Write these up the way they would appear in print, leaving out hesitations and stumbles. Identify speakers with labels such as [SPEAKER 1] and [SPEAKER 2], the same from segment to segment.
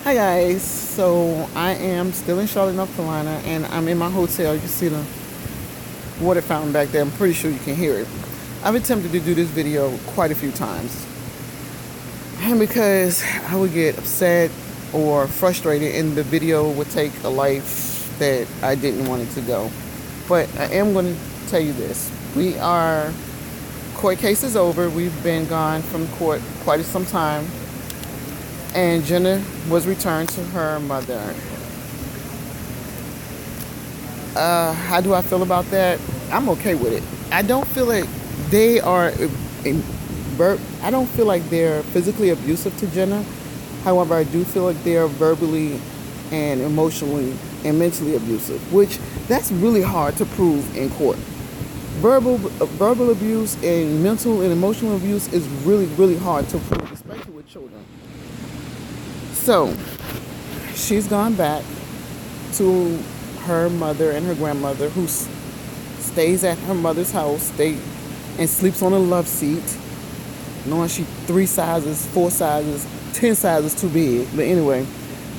[SPEAKER 1] Hi guys, so I am still in Charlotte, North Carolina, and I'm in my hotel. You can see the water fountain back there. I'm pretty sure you can hear it. I've attempted to do this video quite a few times, and because I would get upset or frustrated, and the video would take a life that I didn't want it to go. But I am going to tell you this: court case is over. We've been gone from court quite some time, and Jenna was returned to her mother. How do I feel about that? I'm okay with it. I don't feel like they are. I don't feel like they're physically abusive to Jenna. However, I do feel like they are verbally and emotionally and mentally abusive, which that's really hard to prove in court. Verbal abuse and mental and emotional abuse is really hard to prove, especially with children. So she's gone back to her mother and her grandmother, who stays at her mother's house, and sleeps on a love seat, knowing she 3 sizes, 4 sizes, 10 sizes too big. But anyway,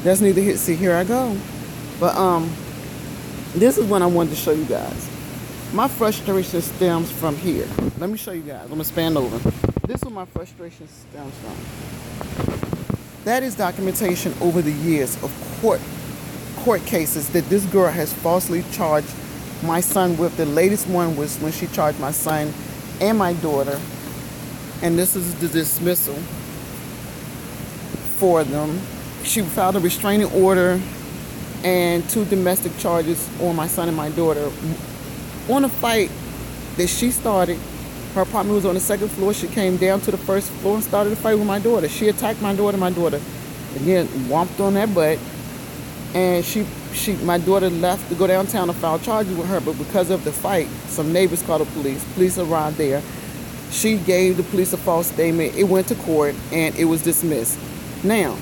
[SPEAKER 1] that's neither here. See, here I go. But this is what I wanted to show you guys. My frustration stems from here. Let me show you guys. I'm gonna span over. This is where my frustration stems from. That is documentation over the years of court cases that this girl has falsely charged my son with. The latest one was when she charged my son and my daughter, and this is the dismissal for them. She filed a restraining order and 2 domestic charges on my son and my daughter on a fight that she started. Her apartment was on the 2nd floor. She came down to the 1st floor and started a fight with my daughter. She attacked my daughter. My daughter, again, whomped on that butt. And my daughter left to go downtown to file charges with her. But because of the fight, some neighbors called the police. Police arrived there. She gave the police a false statement. It went to court and it was dismissed. Now,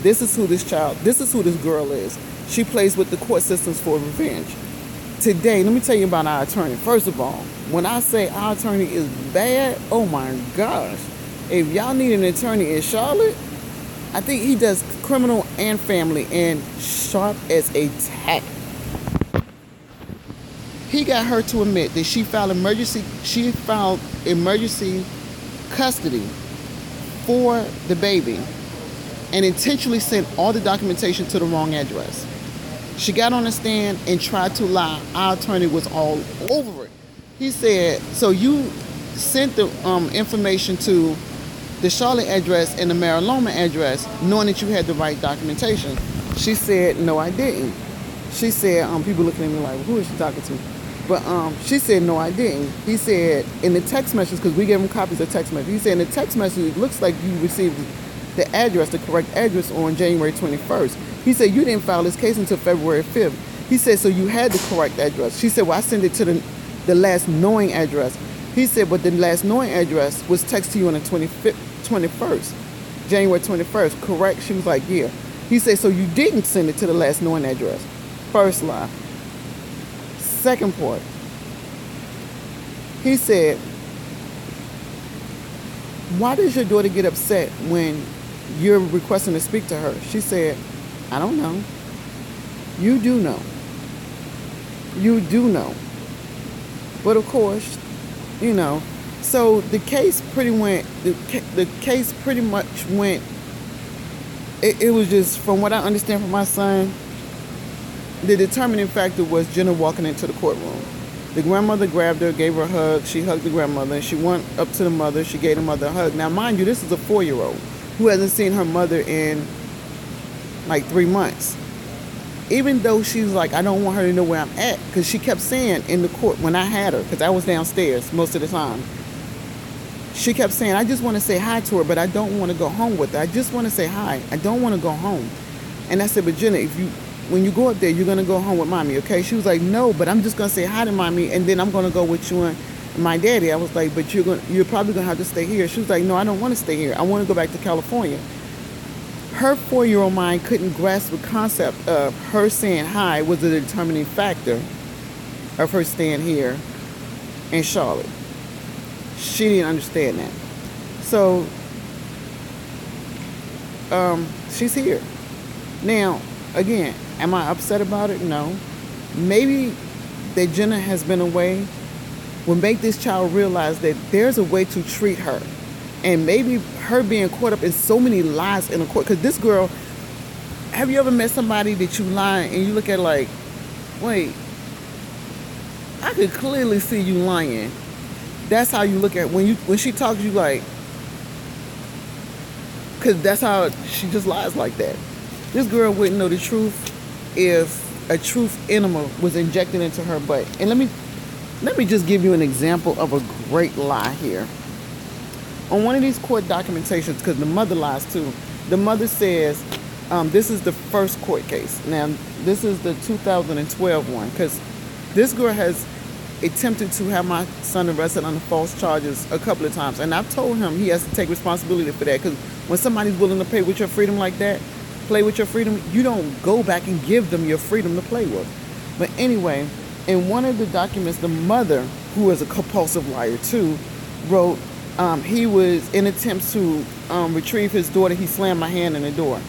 [SPEAKER 1] this is who this girl is. She plays with the court systems for revenge. Today, let me tell you about our attorney. First of all, when I say our attorney is bad, oh my gosh. If y'all need an attorney in Charlotte, I think he does criminal and family, and sharp as a tack. He got her to admit that she filed emergency custody for the baby and intentionally sent all the documentation to the wrong address. She got on the stand and tried to lie. Our attorney was all over it. He said, so you sent the information to the Charlotte address and the Mariloma address knowing that you had the right documentation. She said, no, I didn't. She said, people looking at me like, who is she talking to? But she said, no, I didn't. He said, in the text message, because we gave him copies of text message, he said, in the text message, it looks like you received the correct address on January 21st. He said, you didn't file this case until February 5th. He said, so you had the correct address. She said, well, I sent it to the last knowing address. He said, but the last knowing address was texted to you on the 21st, January 21st, correct? She was like, yeah. He said, so you didn't send it to the last knowing address. First lie. Second part. He said, why does your daughter get upset when you're requesting to speak to her? She said, I don't know. You do know. You do know. But of course, so the case pretty much went, it was just, from what I understand from my son, the determining factor was Jenna walking into the courtroom. The grandmother grabbed her, gave her a hug. She hugged the grandmother, and she went up to the mother. She gave the mother a hug. Now, mind you, this is a 4-year-old who hasn't seen her mother in like 3 months. Even though she was like, I don't want her to know where I'm at, because she kept saying in the court when I had her, because I was downstairs most of the time, she kept saying, I just want to say hi to her, but I don't want to go home with her. I just want to say hi. I don't want to go home. And I said, but Jenna, when you go up there, you're going to go home with mommy, okay? She was like, no, but I'm just going to say hi to mommy, and then I'm going to go with you and my daddy. I was like, but you're probably going to have to stay here. She was like, no, I don't want to stay here. I want to go back to California. Her 4-year-old mind couldn't grasp the concept of her saying hi was a determining factor of her staying here in Charlotte. She didn't understand that. So she's here. Now, again, am I upset about it? No. Maybe that Jenna has been away will make this child realize that there's a way to treat her. And maybe her being caught up in so many lies in the court. Because this girl, have you ever met somebody that you lie and you look at like, wait, I could clearly see you lying. That's how you look at when she talks to you like, because that's how she just lies like that. This girl wouldn't know the truth if a truth enema was injected into her butt. And let me just give you an example of a great lie here. On one of these court documentations, because the mother lies too, the mother says, this is the first court case. Now, this is the 2012 one, because this girl has attempted to have my son arrested under false charges a couple of times. And I've told him he has to take responsibility for that, because when somebody's willing to play with your freedom like that, you don't go back and give them your freedom to play with. But anyway, in one of the documents, the mother, who is a compulsive liar too, wrote, he was in attempts to retrieve his daughter, he slammed my hand in the door.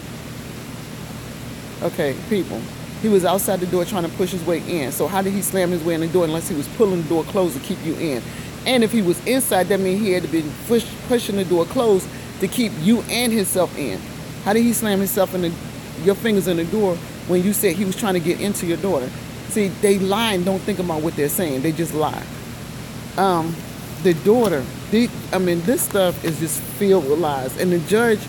[SPEAKER 1] Okay, people. He was outside the door trying to push his way in. So how did he slam his way in the door unless he was pulling the door closed to keep you in? And if he was inside, that means he had to be pushing the door closed to keep you and himself in. How did he slam himself in your fingers in the door when you said he was trying to get into your daughter? See, they lie and don't think about what they're saying. They just lie. The daughter, this stuff is just filled with lies. And the judge,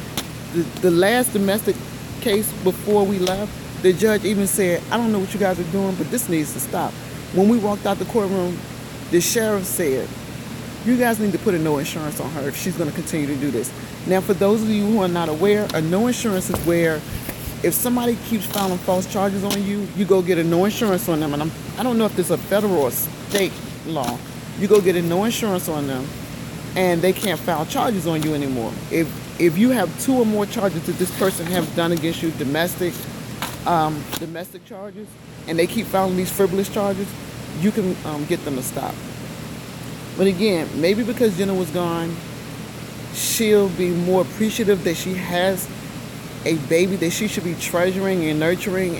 [SPEAKER 1] the last domestic case before we left, the judge even said, I don't know what you guys are doing, but this needs to stop. When we walked out the courtroom, the sheriff said, you guys need to put a no insurance on her if she's going to continue to do this. Now, for those of you who are not aware, a no insurance is where if somebody keeps filing false charges on you, you go get a no insurance on them. And I don't know if this is a federal or state law. You go get a no insurance on them, and they can't file charges on you anymore. If you have 2 or more charges that this person have done against you, domestic charges, and they keep filing these frivolous charges, you can get them to stop. But again, maybe because Jenna was gone, she'll be more appreciative that she has a baby that she should be treasuring and nurturing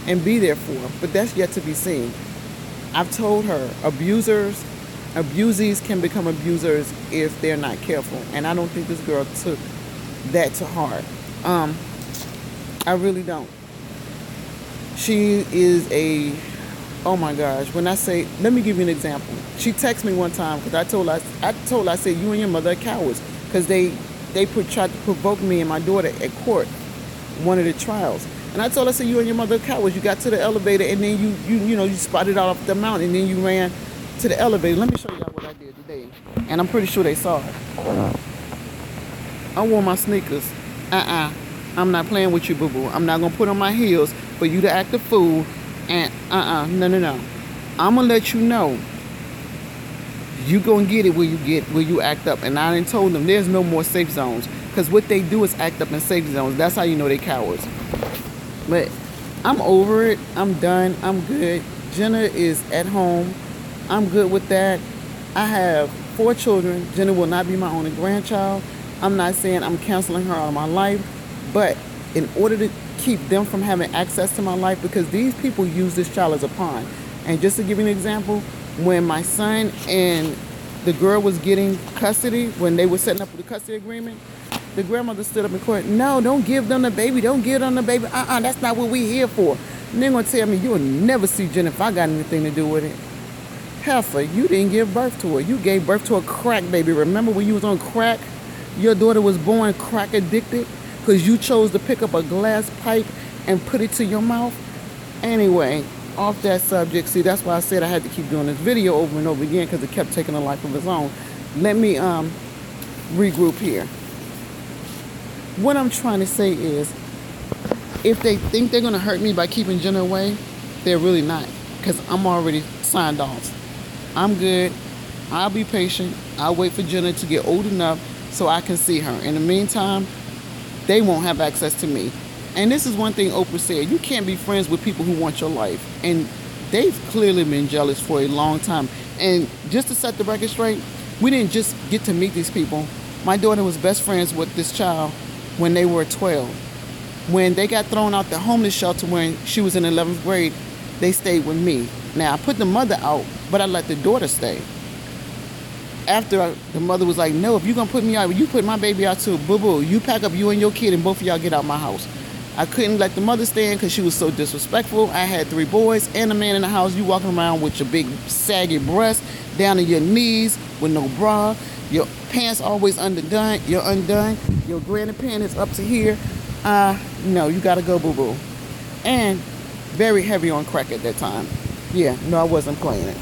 [SPEAKER 1] and be there for. But that's yet to be seen. I've told her abusees can become abusers if they're not careful. And I don't think this girl took that to heart. I really don't. She is oh my gosh, when I say, let me give you an example. She texted me one time because I told her, I said, you and your mother are cowards, because they tried to provoke me and my daughter at court, one of the trials. And I told her, I said, you and your mother are cowards. You got to the elevator and then you spotted out off the mountain and then you ran to the elevator. Let me show y'all what I did today. And I'm pretty sure they saw it. I wore my sneakers. I'm not playing with you, boo-boo. I'm not going to put on my heels for you to act a fool. And no. I'm going to let you know. You going to get it where you act up. And I done told them there's no more safe zones. Because what they do is act up in safe zones. That's how you know they cowards. But I'm over it. I'm done. I'm good. Jenna is at home. I'm good with that. I have 4 children. Jenna will not be my only grandchild. I'm not saying I'm canceling her out of my life. But in order to keep them from having access to my life, because these people use this child as a pawn. And just to give you an example, when my son and the girl was getting custody, when they were setting up the custody agreement, the grandmother stood up in court. No, don't give them the baby. Don't give them the baby. That's not what we're here for. And they're going to tell me, you'll never see Jenna if I got anything to do with it. Heifer, you didn't give birth to her. You gave birth to a crack baby. Remember when you was on crack? Your daughter was born crack addicted because you chose to pick up a glass pipe and put it to your mouth. Anyway, off that subject, see, that's why I said I had to keep doing this video over and over again, because it kept taking a life of its own. Let me regroup here. What I'm trying to say is, if they think they're going to hurt me by keeping Jenna away, they're really not, because I'm already signed off. I'm good. I'll be patient. I'll wait for Jenna to get old enough so I can see her. In the meantime, they won't have access to me. And this is one thing Oprah said. You can't be friends with people who want your life. And they've clearly been jealous for a long time. And just to set the record straight, we didn't just get to meet these people. My daughter was best friends with this child when they were 12. When they got thrown out the homeless shelter when she was in 11th grade, they stayed with me. Now, I put the mother out, but I let the daughter stay. After the mother was like, no, if you're going to put me out, you put my baby out too. Boo-boo, you pack up you and your kid and both of y'all get out my house. I couldn't let the mother stay in because she was so disrespectful. I had 3 boys and a man in the house. You walking around with your big saggy breasts down to your knees with no bra. Your pants always undone. You're undone. Your granny pant is up to here. No, you got to go, boo-boo. And very heavy on crack at that time. Yeah, no, I wasn't playing it.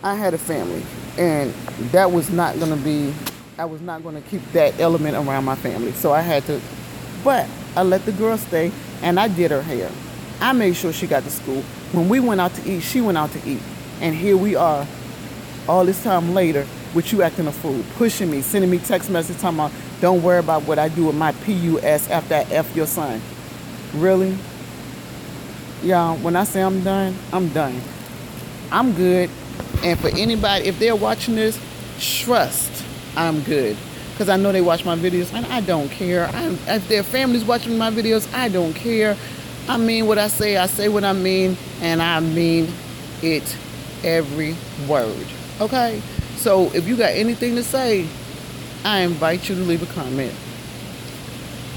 [SPEAKER 1] I had a family, and that was not going to be, I was not going to keep that element around my family. So I had to, but I let the girl stay, and I did her hair. I made sure she got to school. When we went out to eat, she went out to eat. And here we are, all this time later, with you acting a fool, pushing me, sending me text messages talking about, don't worry about what I do with my PUS after I F your son. Really? Y'all, when I say I'm done, I'm done. I'm good. And for anybody, if they're watching this, trust I'm good. Because I know they watch my videos, and I don't care. If their family's watching my videos, I don't care. I mean what I say what I mean, and I mean it every word. Okay? So if you got anything to say, I invite you to leave a comment.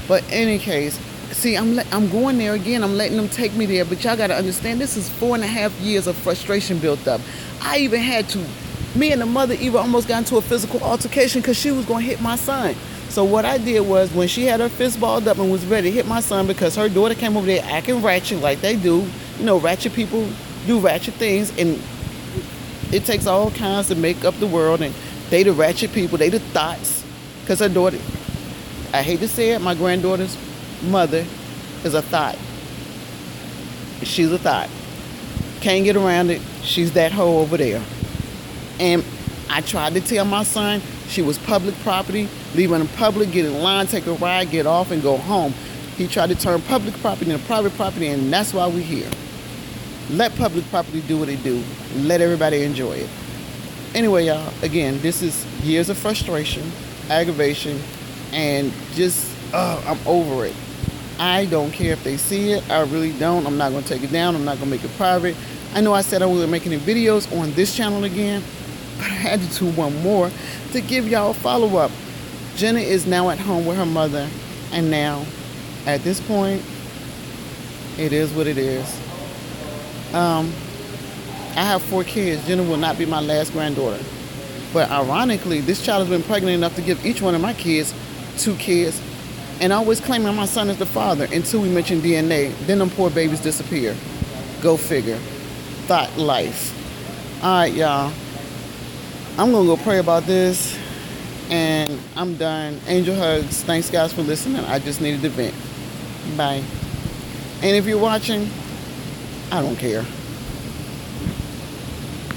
[SPEAKER 1] But in any case, see, I'm going there again. I'm letting them take me there. But y'all got to understand, this is 4.5 years of frustration built up. I even had to, me and the mother even almost got into a physical altercation because she was going to hit my son. So what I did was, when she had her fist balled up and was ready to hit my son because her daughter came over there acting ratchet like they do. You know, ratchet people do ratchet things, and it takes all kinds to make up the world, and they the ratchet people, they the thoughts. Because her daughter, I hate to say it, my granddaughter's mother is a thought. She's a thought. Can't get around it. She's that hoe over there. And I tried to tell my son she was public property. Leave her in public, get in line, take a ride, get off, and go home. He tried to turn public property into private property, and that's why we're here. Let public property do what it do. Let everybody enjoy it. Anyway, y'all, again, this is years of frustration, aggravation, and just, I'm over it. I don't care if they see it. I really don't. I'm not going to take it down. I'm not going to make it private. I know I said I wasn't making any videos on this channel again, but I had to do one more to give y'all a follow-up. Jenna is now at home with her mother, and now, at this point, it is what it is. I have 4 kids. Jenna will not be my last granddaughter. But ironically, this child has been pregnant enough to give each one of my kids 2 kids. And always claiming my son is the father until we mention DNA. Then them poor babies disappear. Go figure. Thought life. All right, y'all. I'm going to go pray about this. And I'm done. Angel hugs. Thanks, guys, for listening. I just needed to vent. Bye. And if you're watching, I don't care.